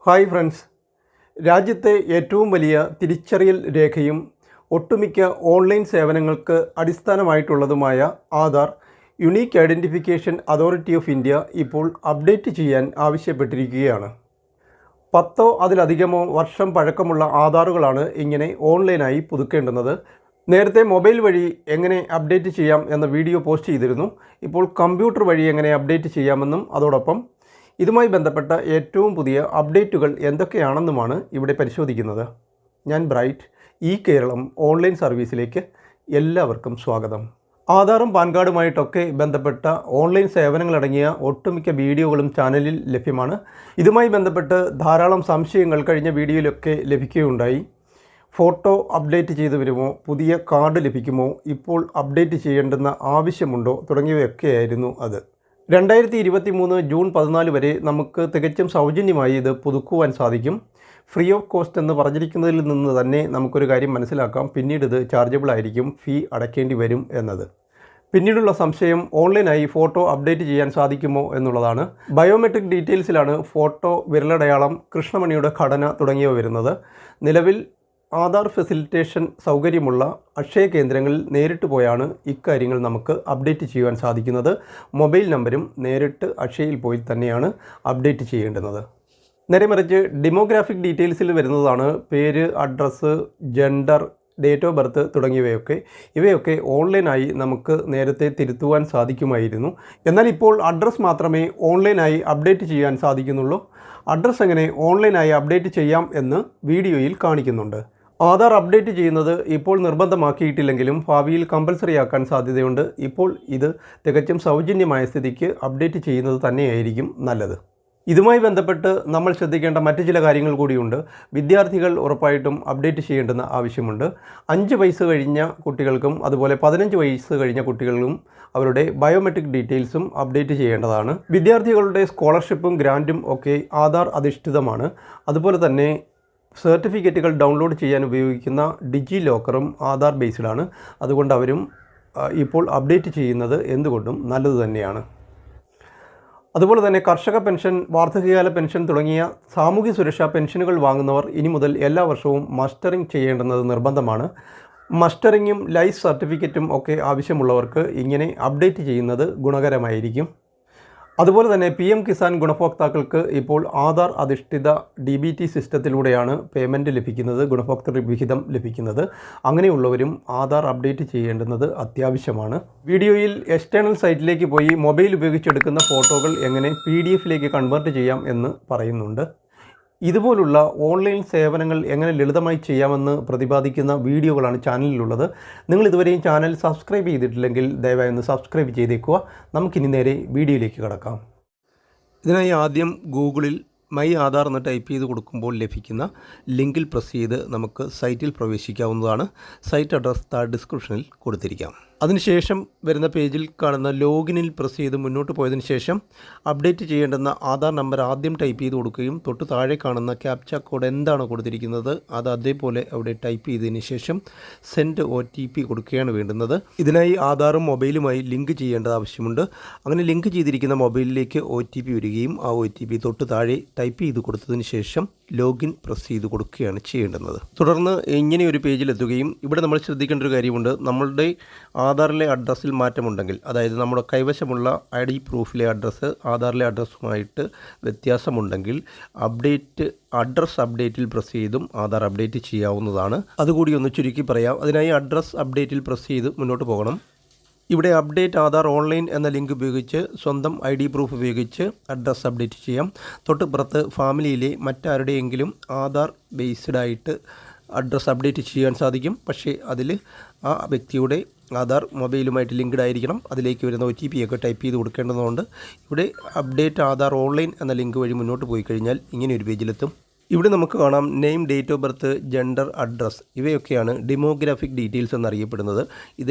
Hi friends, രാജ്യത്തെ ഏറ്റവും വലിയ തിരിച്ചറിയൽ രേഖയും ഒട്ടുമിക്ക ഓൺലൈൻ സേവനങ്ങൾക്ക് അടിസ്ഥാനമായിട്ടുള്ളതുമായ Aadhaar unique identification authority of India ഇപ്പോൾ അപ്ഡേറ്റ് ചെയ്യാൻ ആവശ്യപ്പെട്ടിരിക്കുകയാണ്. 10 അതിലധികമോ വർഷം പഴക്കമുള്ള ആധാറുകളാണ് ഇങ്ങനെ ഓൺലൈനായി പുതുക്കേണ്ടുന്നത്. നേരത്തെ മൊബൈൽ വഴി എങ്ങനെ അപ്ഡേറ്റ് ചെയ്യാം എന്ന വീഡിയോ പോസ്റ്റ് ചെയ്തിരുന്നു. ഇപ്പോൾ കമ്പ്യൂട്ടർ വഴി എങ്ങനെ അപ്ഡേറ്റ് ചെയ്യാമെന്നും അതോടൊപ്പം ഇതുമായി ബന്ധപ്പെട്ട ഏറ്റവും പുതിയ അപ്ഡേറ്റുകൾ എന്തൊക്കെയാണെന്നുമാണ് ഇവിടെ പരിശോധിക്കുന്നത്. ഞാൻ ബ്രൈറ്റ്, കേരളം ഓൺലൈൻ സർവീസിലേക്ക് എല്ലാവർക്കും സ്വാഗതം. ആധാറും പാൻ കാർഡുമായിട്ടൊക്കെ ബന്ധപ്പെട്ട ഓൺലൈൻ സേവനങ്ങളടങ്ങിയ ഒട്ടുമിക്ക വീഡിയോകളും ചാനലിൽ ലഭ്യമാണ്. ഇതുമായി ബന്ധപ്പെട്ട് ധാരാളം സംശയങ്ങൾ കഴിഞ്ഞ വീഡിയോയിലൊക്കെ ലഭിക്കുകയുണ്ടായി. ഫോട്ടോ അപ്ഡേറ്റ് ചെയ്തു വരുമോ, പുതിയ കാർഡ് ലഭിക്കുമോ, ഇപ്പോൾ അപ്ഡേറ്റ് ചെയ്യേണ്ടുന്ന ആവശ്യമുണ്ടോ തുടങ്ങിയവയൊക്കെയായിരുന്നു അത്. 2023 ജൂൺ 14 വരെ നമുക്ക് തികച്ചും സൗജന്യമായി ഇത് പുതുക്കുവാൻ സാധിക്കും. ഫ്രീ ഓഫ് കോസ്റ്റ് എന്ന് പറഞ്ഞിരിക്കുന്നതിൽ നിന്ന് തന്നെ നമുക്കൊരു കാര്യം മനസ്സിലാക്കാം, പിന്നീട് ഇത് ചാർജബിൾ ആയിരിക്കും, ഫീ അടയ്ക്കേണ്ടി വരും എന്നത്. പിന്നീടുള്ള സംശയം ഓൺലൈനായി ഫോട്ടോ അപ്ഡേറ്റ് ചെയ്യാൻ സാധിക്കുമോ എന്നുള്ളതാണ്. ബയോമെട്രിക് ഡീറ്റെയിൽസിലാണ് ഫോട്ടോ, വിരലടയാളം, കൃഷ്ണമണിയുടെ ഘടന തുടങ്ങിയവ വരുന്നത്. നിലവിൽ ആധാർ ഫെസിലിറ്റേഷൻ സൗകര്യമുള്ള അക്ഷയ കേന്ദ്രങ്ങളിൽ നേരിട്ട് പോയാണ് ഇക്കാര്യങ്ങൾ നമുക്ക് അപ്ഡേറ്റ് ചെയ്യുവാൻ സാധിക്കുന്നത്. മൊബൈൽ നമ്പരും നേരിട്ട് അക്ഷയയിൽ പോയി തന്നെയാണ് അപ്ഡേറ്റ് ചെയ്യേണ്ടുന്നത്. നേരെമറിച്ച് ഡെമോഗ്രാഫിക് ഡീറ്റെയിൽസിൽ വരുന്നതാണ് പേര്, address, gender, date of birth തുടങ്ങിയവയൊക്കെ. ഇവയൊക്കെ ഓൺലൈനായി നമുക്ക് നേരത്തെ തിരുത്തുവാൻ സാധിക്കുമായിരുന്നു. എന്നാൽ ഇപ്പോൾ അഡ്രസ്സ് മാത്രമേ ഓൺലൈനായി അപ്ഡേറ്റ് ചെയ്യാൻ സാധിക്കുന്നുള്ളൂ. അഡ്രസ്സ് എങ്ങനെ ഓൺലൈനായി അപ്ഡേറ്റ് ചെയ്യാം എന്ന് വീഡിയോയിൽ കാണിക്കുന്നുണ്ട്. ആധാർ അപ്ഡേറ്റ് ചെയ്യുന്നത് ഇപ്പോൾ നിർബന്ധമാക്കിയിട്ടില്ലെങ്കിലും ഭാവിയിൽ കമ്പൽസറി ആക്കാൻ സാധ്യതയുണ്ട്. ഇപ്പോൾ ഇത് തികച്ചും സൗജന്യമായ സ്ഥിതിക്ക് അപ്ഡേറ്റ് ചെയ്യുന്നത് തന്നെയായിരിക്കും നല്ലത്. ഇതുമായി ബന്ധപ്പെട്ട് നമ്മൾ ശ്രദ്ധിക്കേണ്ട മറ്റ് ചില കാര്യങ്ങൾ കൂടിയുണ്ട്. വിദ്യാർത്ഥികൾ ഉറപ്പായിട്ടും അപ്ഡേറ്റ് ചെയ്യേണ്ടുന്ന ആവശ്യമുണ്ട്. 5 വയസ്സ് കഴിഞ്ഞ കുട്ടികൾക്കും അതുപോലെ 15 വയസ്സ് കഴിഞ്ഞ കുട്ടികൾക്കും അവരുടെ ബയോമെട്രിക് ഡീറ്റെയിൽസും അപ്ഡേറ്റ് ചെയ്യേണ്ടതാണ്. വിദ്യാർത്ഥികളുടെ സ്കോളർഷിപ്പും ഗ്രാൻറ്റും ഒക്കെ ആധാർ അധിഷ്ഠിതമാണ്. അതുപോലെ തന്നെ സർട്ടിഫിക്കറ്റുകൾ ഡൗൺലോഡ് ചെയ്യാൻ ഉപയോഗിക്കുന്ന ഡിജി ലോക്കറും ആധാർ ബേസ്ഡാണ്. അതുകൊണ്ട് അവരും ഇപ്പോൾ അപ്ഡേറ്റ് ചെയ്യുന്നത് എന്തുകൊണ്ടും നല്ലത് തന്നെയാണ്. അതുപോലെ തന്നെ കർഷക പെൻഷൻ, വാർദ്ധക്യകാല പെൻഷൻ തുടങ്ങിയ സാമൂഹ്യ സുരക്ഷാ പെൻഷനുകൾ വാങ്ങുന്നവർ ഇനി മുതൽ എല്ലാ വർഷവും മസ്റ്ററിംഗ് ചെയ്യേണ്ടുന്നത് നിർബന്ധമാണ്. മസ്റ്ററിങ്ങും ലൈഫ് സർട്ടിഫിക്കറ്റും ഒക്കെ ആവശ്യമുള്ളവർക്ക് ഇങ്ങനെ അപ്ഡേറ്റ് ചെയ്യുന്നത് ഗുണകരമായിരിക്കും. അതുപോലെ തന്നെ PM കിസാൻ ഗുണഭോക്താക്കൾക്ക് ഇപ്പോൾ ആധാർ അധിഷ്ഠിത DBT സിസ്റ്റത്തിലൂടെയാണ് പേയ്മെൻറ്റ് ലഭിക്കുന്നത്, ഗുണഭോക്തൃ വിഹിതം ലഭിക്കുന്നത്. അങ്ങനെയുള്ളവരും ആധാർ അപ്ഡേറ്റ് ചെയ്യേണ്ടുന്നത് അത്യാവശ്യമാണ്. വീഡിയോയിൽ എക്സ്റ്റേണൽ സൈറ്റിലേക്ക് പോയി മൊബൈൽ ഉപയോഗിച്ചെടുക്കുന്ന ഫോട്ടോകൾ എങ്ങനെ PDF കൺവേർട്ട് ചെയ്യാം എന്ന് പറയുന്നുണ്ട്. ഇതുപോലുള്ള ഓൺലൈൻ സേവനങ്ങൾ എങ്ങനെ ലളിതമായി ചെയ്യാമെന്ന് പ്രതിപാദിക്കുന്ന വീഡിയോകളാണ് ചാനലിലുള്ളത്. നിങ്ങൾ ഇതുവരെയും ചാനൽ സബ്സ്ക്രൈബ് ചെയ്തിട്ടില്ലെങ്കിൽ ദയവായി ഒന്ന് സബ്സ്ക്രൈബ് ചെയ്തേക്കുക. നമുക്കിനി നേരെ വീഡിയോയിലേക്ക് കടക്കാം. ഇതിനായി ആദ്യം ഗൂഗിളിൽ മൈ ആധാർ എന്ന് ടൈപ്പ് ചെയ്ത് കൊടുക്കുമ്പോൾ ലഭിക്കുന്ന ലിങ്കിൽ പ്രസ് ചെയ്ത് നമുക്ക് സൈറ്റിൽ പ്രവേശിക്കാവുന്നതാണ്. സൈറ്റ് അഡ്രസ് ഡിസ്ക്രിപ്ഷനിൽ കൊടുത്തിരിക്കാം. അതിനുശേഷം വരുന്ന പേജിൽ കാണുന്ന ലോഗിനിൽ പ്രസ് ചെയ്ത് മുന്നോട്ട് പോയതിന് ശേഷം അപ്ഡേറ്റ് ചെയ്യേണ്ടുന്ന ആധാർ നമ്പർ ആദ്യം ടൈപ്പ് ചെയ്ത് കൊടുക്കുകയും തൊട്ട് താഴെ കാണുന്ന ക്യാപ്ച കോഡ് എന്താണോ കൊടുത്തിരിക്കുന്നത് അത് അതേപോലെ അവിടെ ടൈപ്പ് ചെയ്തതിന് ശേഷം സെൻഡ് OTP കൊടുക്കുകയാണ് വേണ്ടുന്നത്. ഇതിനായി ആധാറും മൊബൈലുമായി ലിങ്ക് ചെയ്യേണ്ടത് ആവശ്യമുണ്ട്. അങ്ങനെ ലിങ്ക് ചെയ്തിരിക്കുന്ന മൊബൈലിലേക്ക് OTP വരികയും ആ OTP തൊട്ട് താഴെ ടൈപ്പ് ചെയ്ത് കൊടുത്തതിന് ശേഷം ലോഗിൻ പ്രസ് ചെയ്ത് കൊടുക്കുകയാണ് ചെയ്യേണ്ടുന്നത്. തുടർന്ന് ഇങ്ങനെ ഒരു പേജിലെത്തുകയും ഇവിടെ നമ്മൾ ശ്രദ്ധിക്കേണ്ട ഒരു കാര്യമുണ്ട്. നമ്മളുടെ ആധാറിലെ അഡ്രസ്സിൽ മാറ്റമുണ്ടെങ്കിൽ, അതായത് നമ്മുടെ കൈവശമുള്ള ID പ്രൂഫിലെ അഡ്രസ്സ് ആധാറിലെ അഡ്രസ്സുമായിട്ട് വ്യത്യാസമുണ്ടെങ്കിൽ അഡ്രസ്സ് അപ്ഡേറ്റിൽ പ്രസ് ചെയ്തും ആധാർ അപ്ഡേറ്റ് ചെയ്യാവുന്നതാണ്. അതുകൂടി ഒന്ന് ചുരുക്കി പറയാം. അതിനായി അഡ്രസ്സ് അപ്ഡേറ്റിൽ പ്രസ് ചെയ്ത് മുന്നോട്ട് പോകണം. ഇവിടെ അപ്ഡേറ്റ് ആധാർ ഓൺലൈൻ എന്ന ലിങ്ക് ഉപയോഗിച്ച് സ്വന്തം ID പ്രൂഫ് ഉപയോഗിച്ച് അഡ്രസ്സ് അപ്ഡേറ്റ് ചെയ്യാം. തൊട്ട് പുറത്ത് ഫാമിലിയിലെ മറ്റാരുടെയെങ്കിലും ആധാർ ബേസ്ഡായിട്ട് അഡ്രസ്സ് അപ്ഡേറ്റ് ചെയ്യാൻ സാധിക്കും. പക്ഷേ അതിൽ ആ വ്യക്തിയുടെ ആധാർ മൊബൈലുമായിട്ട് ലിങ്ക്ഡ് ആയിരിക്കണം. അതിലേക്ക് വരുന്ന OTP ഒക്കെ ടൈപ്പ് ചെയ്ത് കൊടുക്കേണ്ടതുകൊണ്ട് ഇവിടെ അപ്ഡേറ്റ് ആധാർ ഓൺലൈൻ എന്ന ലിങ്ക് വഴി മുന്നോട്ട് പോയി കഴിഞ്ഞാൽ ഇങ്ങനെ ഒരു പേജിലെത്തും. ഇവിടെ നമുക്ക് കാണാം name, date of birth, gender, address ഇവയൊക്കെയാണ് ഡെമോഗ്രാഫിക് ഡീറ്റെയിൽസ് എന്നറിയപ്പെടുന്നത്.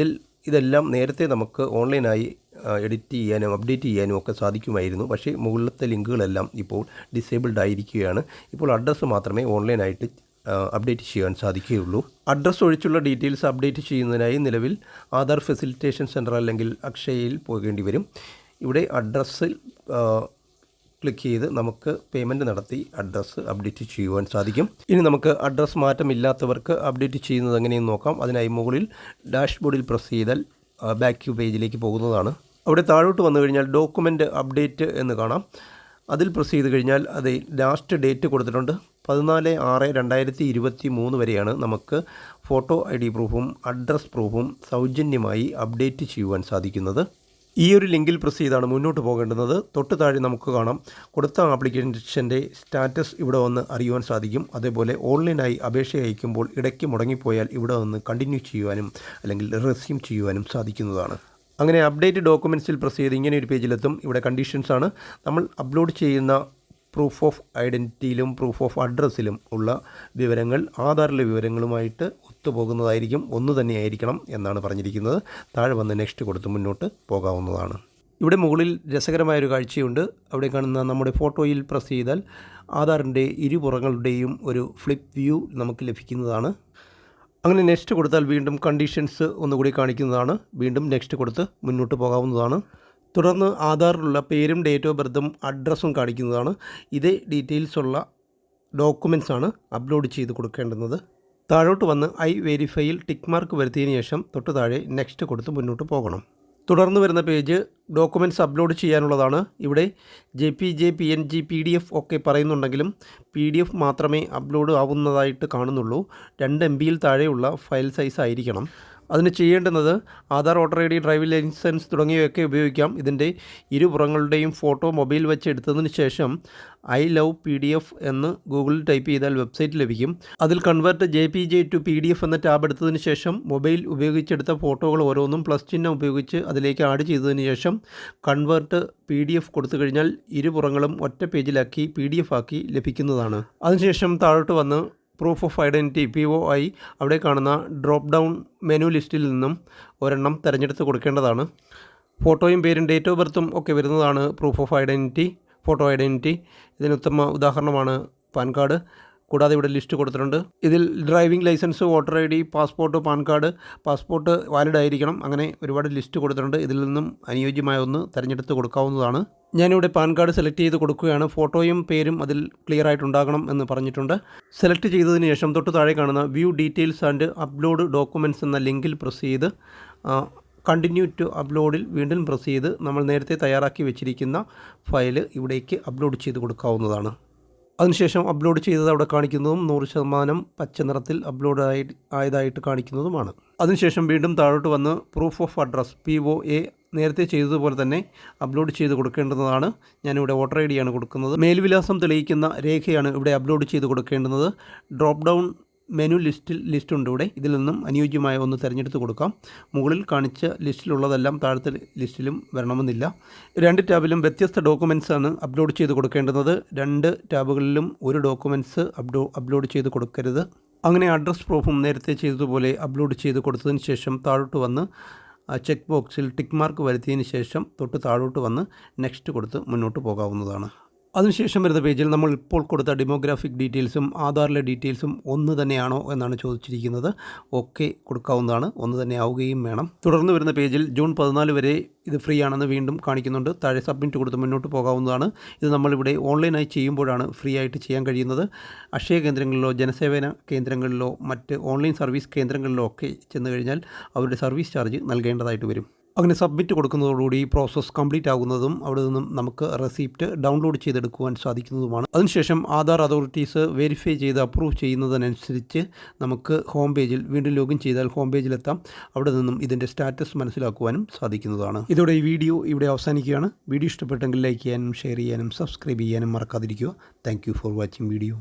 ഇതെല്ലാം നേരത്തെ നമുക്ക് ഓൺലൈനായി എഡിറ്റ് ചെയ്യാനും അപ്ഡേറ്റ് ചെയ്യാനും ഒക്കെ സാധിക്കുമായിരുന്നു. പക്ഷേ മുകളിലത്തെ ലിങ്കുകളെല്ലാം ഇപ്പോൾ ഡിസേബിൾഡ് ആയിരിക്കുകയാണ്. ഇപ്പോൾ അഡ്രസ്സ് മാത്രമേ ഓൺലൈനായിട്ട് അപ്ഡേറ്റ് ചെയ്യാൻ സാധിക്കുകയുള്ളൂ. അഡ്രസ്സ് ഒഴിച്ചുള്ള ഡീറ്റെയിൽസ് അപ്ഡേറ്റ് ചെയ്യുന്നതിനായി നിലവിൽ ആധാർ ഫെസിലിറ്റേഷൻ സെൻറ്റർ അല്ലെങ്കിൽ അക്ഷയയിൽ പോകേണ്ടി വരും. ഇവിടെ അഡ്രസ്സിൽ ക്ലിക്ക് ചെയ്ത് നമുക്ക് പേയ്മെൻറ്റ് നടത്തി അഡ്രസ്സ് അപ്ഡേറ്റ് ചെയ്യുവാൻ സാധിക്കും. ഇനി നമുക്ക് അഡ്രസ്സ് മാറ്റമില്ലാത്തവർക്ക് അപ്ഡേറ്റ് ചെയ്യുന്നത് എങ്ങനെയെന്ന് നോക്കാം. അതിനായി മുകളിൽ ഡാഷ്ബോർഡിൽ പ്രസ് ചെയ്താൽ ബാക്ക് പേജിലേക്ക് പോകുന്നതാണ്. അവിടെ താഴോട്ട് വന്നു കഴിഞ്ഞാൽ ഡോക്യുമെൻ്റ് അപ്ഡേറ്റ് എന്ന് കാണാം. അതിൽ പ്രസ് ചെയ്ത് കഴിഞ്ഞാൽ അത് ലാസ്റ്റ് ഡേറ്റ് കൊടുത്തിട്ടുണ്ട് 14/6/2023 വരെയാണ് നമുക്ക് ഫോട്ടോ ID പ്രൂഫും അഡ്രസ് പ്രൂഫും സൗജന്യമായി അപ്ഡേറ്റ് ചെയ്യുവാൻ സാധിക്കുന്നത്. ഈ ഒരു ലിങ്കിൽ പ്രസ് ചെയ്താണ് മുന്നോട്ട് പോകേണ്ടുന്നത്. തൊട്ട് താഴെ നമുക്ക് കാണാം കൊടുത്ത ആപ്ലിക്കേഷൻ്റെ സ്റ്റാറ്റസ് ഇവിടെ വന്ന് അറിയുവാൻ സാധിക്കും. അതേപോലെ ഓൺലൈനായി അപേക്ഷ അയക്കുമ്പോൾ ഇടയ്ക്ക് മുടങ്ങിപ്പോയാൽ ഇവിടെ വന്ന് കണ്ടിന്യൂ ചെയ്യുവാനും അല്ലെങ്കിൽ റെസ്യൂം ചെയ്യുവാനും സാധിക്കുന്നതാണ്. അങ്ങനെ അപ്ഡേറ്റ് ഡോക്യുമെൻറ്റ്സിൽ പ്രസ് ചെയ്ത് ഇങ്ങനെ ഒരു പേജിലെത്തും. ഇവിടെ കണ്ടീഷൻസാണ്. നമ്മൾ അപ്ലോഡ് ചെയ്യുന്ന പ്രൂഫ് ഓഫ് ഐഡൻറ്റിറ്റിയിലും പ്രൂഫ് ഓഫ് അഡ്രസ്സിലും ഉള്ള വിവരങ്ങൾ ആധാറിലെ വിവരങ്ങളുമായിട്ട് ഒത്തുപോകുന്നതായിരിക്കും, ഒന്ന് തന്നെയായിരിക്കണം എന്നാണ് പറഞ്ഞിരിക്കുന്നത്. താഴെ വന്ന് നെക്സ്റ്റ് കൊടുത്ത് മുന്നോട്ട് പോകാവുന്നതാണ്. ഇവിടെ മുകളിൽ രസകരമായൊരു കാഴ്ചയുണ്ട്. അവിടെ കാണുന്ന നമ്മുടെ ഫോട്ടോയിൽ പ്രസ് ചെയ്താൽ ആധാറിൻ്റെ ഇരുപുറങ്ങളുടെയും ഒരു ഫ്ലിപ്പ് വ്യൂ നമുക്ക് ലഭിക്കുന്നതാണ്. അങ്ങനെ നെക്സ്റ്റ് കൊടുത്താൽ വീണ്ടും കണ്ടീഷൻസ് ഒന്നുകൂടി കാണിക്കുന്നതാണ്. വീണ്ടും നെക്സ്റ്റ് കൊടുത്ത് മുന്നോട്ട് പോകാവുന്നതാണ്. തുടർന്ന് ആധാറിലുള്ള പേരും ഡേറ്റ് ഓഫ് ബർത്തും അഡ്രസ്സും കാണിക്കുന്നതാണ്. ഇതേ ഡീറ്റെയിൽസ് ഉള്ള ഡോക്യുമെൻറ്റ്സ് ആണ് അപ്ലോഡ് ചെയ്ത് കൊടുക്കേണ്ടുന്നത്. താഴോട്ട് വന്ന് ഐ വെരിഫൈയിൽ ടിക്ക് മാർക്ക് വരുത്തിയതിന് ശേഷം തൊട്ട് താഴെ നെക്സ്റ്റ് കൊടുത്ത് മുന്നോട്ട് പോകണം. തുടർന്ന് വരുന്ന പേജ് ഡോക്യുമെൻറ്റ്സ് അപ്ലോഡ് ചെയ്യാനുള്ളതാണ്. ഇവിടെ JPG, PNG, PDF ഒക്കെ പറയുന്നുണ്ടെങ്കിലും PDF മാത്രമേ അപ്ലോഡ് ആവുന്നതായിട്ട് കാണുന്നുള്ളൂ. 2 MB താഴെയുള്ള ഫയൽ സൈസ് ആയിരിക്കണം. അതിന് ചെയ്യേണ്ടുന്നത് Aadhaar, voter ID, driving licence തുടങ്ങിയവയൊക്കെ ഉപയോഗിക്കാം. ഇതിൻ്റെ ഇരുപുറങ്ങളുടെയും ഫോട്ടോ മൊബൈൽ വെച്ച് എടുത്തതിന് ശേഷം I love PDF എന്ന് ഗൂഗിളിൽ ടൈപ്പ് ചെയ്താൽ വെബ്സൈറ്റ് ലഭിക്കും. അതിൽ കൺവേർട്ട് JPG to PDF എന്ന ടാബ് എടുത്തതിന് ശേഷം മൊബൈൽ ഉപയോഗിച്ചെടുത്ത ഫോട്ടോകൾ ഓരോന്നും പ്ലസ് ചിഹ്നം ഉപയോഗിച്ച് അതിലേക്ക് ആഡ് ചെയ്തതിന് ശേഷം കൺവേർട്ട് PDF കൊടുത്തു കഴിഞ്ഞാൽ ഇരുപുറങ്ങളും ഒറ്റ പേജിലാക്കി PDF ആക്കി ലഭിക്കുന്നതാണ്. അതിനുശേഷം താഴോട്ട് വന്ന് പ്രൂഫ് ഓഫ് ഐഡൻറ്റിറ്റി POI അവിടെ കാണുന്ന ഡ്രോപ്പ് ഡൗൺ മെനു ലിസ്റ്റിൽ നിന്നും ഒരെണ്ണം തിരഞ്ഞെടുത്ത് കൊടുക്കേണ്ടതാണ്. ഫോട്ടോയും പേരും ഡേറ്റ് ഓഫ് ബർത്തും ഒക്കെ വരുന്നതാണ് proof of identity, photo identity. ഇതിന് ഉത്തമ ഉദാഹരണമാണ് പാൻ കാർഡ്. കൂടാതെ ഇവിടെ ലിസ്റ്റ് കൊടുത്തിട്ടുണ്ട്. ഇതിൽ driving licence, voter ID, passport, PAN card, passport valid ആയിരിക്കണം. അങ്ങനെ ഒരുപാട് ലിസ്റ്റ് കൊടുത്തിട്ടുണ്ട്. ഇതിൽ നിന്നും അനുയോജ്യമായ ഒന്ന് തിരഞ്ഞെടുത്ത് കൊടുക്കാവുന്നതാണ്. ഞാനിവിടെ പാൻ കാർഡ് സെലക്ട് ചെയ്ത് കൊടുക്കുകയാണ്. ഫോട്ടോയും പേരും അതിൽ ക്ലിയർ ആയിട്ടുണ്ടാകണം എന്ന് പറഞ്ഞിട്ടുണ്ട്. സെലക്ട് ചെയ്തതിന് ശേഷം തൊട്ട് താഴെ കാണുന്ന view details and upload documents എന്ന ലിങ്കിൽ പ്രസ് ചെയ്ത് കണ്ടിന്യൂ ടു അപ്ലോഡിൽ വീണ്ടും പ്രസ് ചെയ്ത് നമ്മൾ നേരത്തെ തയ്യാറാക്കി വെച്ചിരിക്കുന്ന ഫയൽ ഇവിടേക്ക് അപ്ലോഡ് ചെയ്ത് കൊടുക്കാവുന്നതാണ്. അതിനുശേഷം അപ്ലോഡ് ചെയ്തത് അവിടെ കാണിക്കുന്നതും 100% പച്ച നിറത്തിൽ അപ്ലോഡ് ആയതായിട്ട് കാണിക്കുന്നതുമാണ്. അതിനുശേഷം വീണ്ടും താഴോട്ട് വന്ന് പ്രൂഫ് ഓഫ് അഡ്രസ് POA നേരത്തെ ചെയ്തതുപോലെ തന്നെ അപ്ലോഡ് ചെയ്ത് കൊടുക്കേണ്ടതാണ്. ഞാനിവിടെ വോട്ടർ ID ആണ് കൊടുക്കുന്നത്. മേൽവിലാസം തെളിയിക്കുന്ന രേഖയാണ് ഇവിടെ അപ്ലോഡ് ചെയ്ത് കൊടുക്കേണ്ടുന്നത്. ഡ്രോപ്പ് ഡൗൺ മെനു ലിസ്റ്റുണ്ട് ഇവിടെ. ഇതിൽ നിന്നും അനുയോജ്യമായ ഒന്ന് തിരഞ്ഞെടുത്ത് കൊടുക്കാം. മുകളിൽ കാണിച്ച ലിസ്റ്റിലുള്ളതെല്ലാം താഴത്തെ ലിസ്റ്റിലും വരണമെന്നില്ല. 2 ടാബിലും വ്യത്യസ്ത ഡോക്യുമെൻറ്റ്സാണ് അപ്ലോഡ് ചെയ്ത് കൊടുക്കേണ്ടുന്നത്. 2 ടാബുകളിലും ഒരു ഡോക്യുമെൻറ്റ്സ് അപ്ലോഡ് ചെയ്ത് കൊടുക്കരുത്. അങ്ങനെ അഡ്രസ് പ്രൂഫും നേരത്തെ ചെയ്തതുപോലെ അപ്ലോഡ് ചെയ്ത് കൊടുത്തതിന് ശേഷം താഴോട്ട് വന്ന് ചെക്ക് ബോക്സിൽ ടിക്ക് മാർക്ക് വരുത്തിയതിന് ശേഷം തൊട്ട് താഴോട്ട് വന്ന് നെക്സ്റ്റ് കൊടുത്ത് മുന്നോട്ട് പോകാവുന്നതാണ്. അതിനുശേഷം വരുന്ന പേജിൽ നമ്മൾ ഇപ്പോൾ കൊടുത്ത ഡെമോഗ്രാഫിക് ഡീറ്റെയിൽസും ആധാറിലെ ഡീറ്റെയിൽസും ഒന്ന് തന്നെയാണോ എന്നാണ് ചോദിച്ചിരിക്കുന്നത്. ഓക്കെ കൊടുക്കാവുന്നതാണ്, ഒന്ന് തന്നെ ആവുകയും വേണം. തുടർന്ന് വരുന്ന പേജിൽ ജൂൺ 14 വരെ ഇത് ഫ്രീ ആണെന്ന് വീണ്ടും കാണിക്കുന്നുണ്ട്. താഴെ സബ്മിറ്റ് കൊടുത്ത് മുന്നോട്ട് പോകാവുന്നതാണ്. ഇത് നമ്മളിവിടെ ഓൺലൈനായി ചെയ്യുമ്പോഴാണ് ഫ്രീ ആയിട്ട് ചെയ്യാൻ കഴിയുന്നത്. അക്ഷയ കേന്ദ്രങ്ങളിലോ ജനസേവന കേന്ദ്രങ്ങളിലോ മറ്റ് ഓൺലൈൻ സർവീസ് കേന്ദ്രങ്ങളിലോ ഒക്കെ ചെന്ന് കഴിഞ്ഞാൽ അവരുടെ സർവീസ് ചാർജ് നൽകേണ്ടതായിട്ട് വരും. അങ്ങനെ സബ്മിറ്റ് കൊടുക്കുന്നതോടുകൂടി പ്രോസസ്സ് കംപ്ലീറ്റ് ആകുന്നതും അവിടെ നിന്നും നമുക്ക് റെസിപ്റ്റ് ഡൗൺലോഡ് ചെയ്തെടുക്കുവാൻ സാധിക്കുന്നതുമാണ്. അതിനുശേഷം ആധാർ അതോറിറ്റീസ് വെരിഫൈ ചെയ്ത് അപ്രൂവ് ചെയ്യുന്നതിനനുസരിച്ച് നമുക്ക് ഹോം പേജിൽ വീണ്ടും ലോഗിൻ ചെയ്താൽ ഹോം പേജിലെത്താം. അവിടെ നിന്നും ഇതിൻ്റെ സ്റ്റാറ്റസ് മനസ്സിലാക്കുവാനും സാധിക്കുന്നതാണ്. ഇതോടെ ഈ വീഡിയോ ഇവിടെ അവസാനിക്കുകയാണ്. വീഡിയോ ഇഷ്ടപ്പെട്ടെങ്കിൽ ലൈക്ക് ചെയ്യാനും ഷെയർ ചെയ്യാനും സബ്സ്ക്രൈബ് ചെയ്യാനും മറക്കാതിരിക്കുക. Thank you for watching video.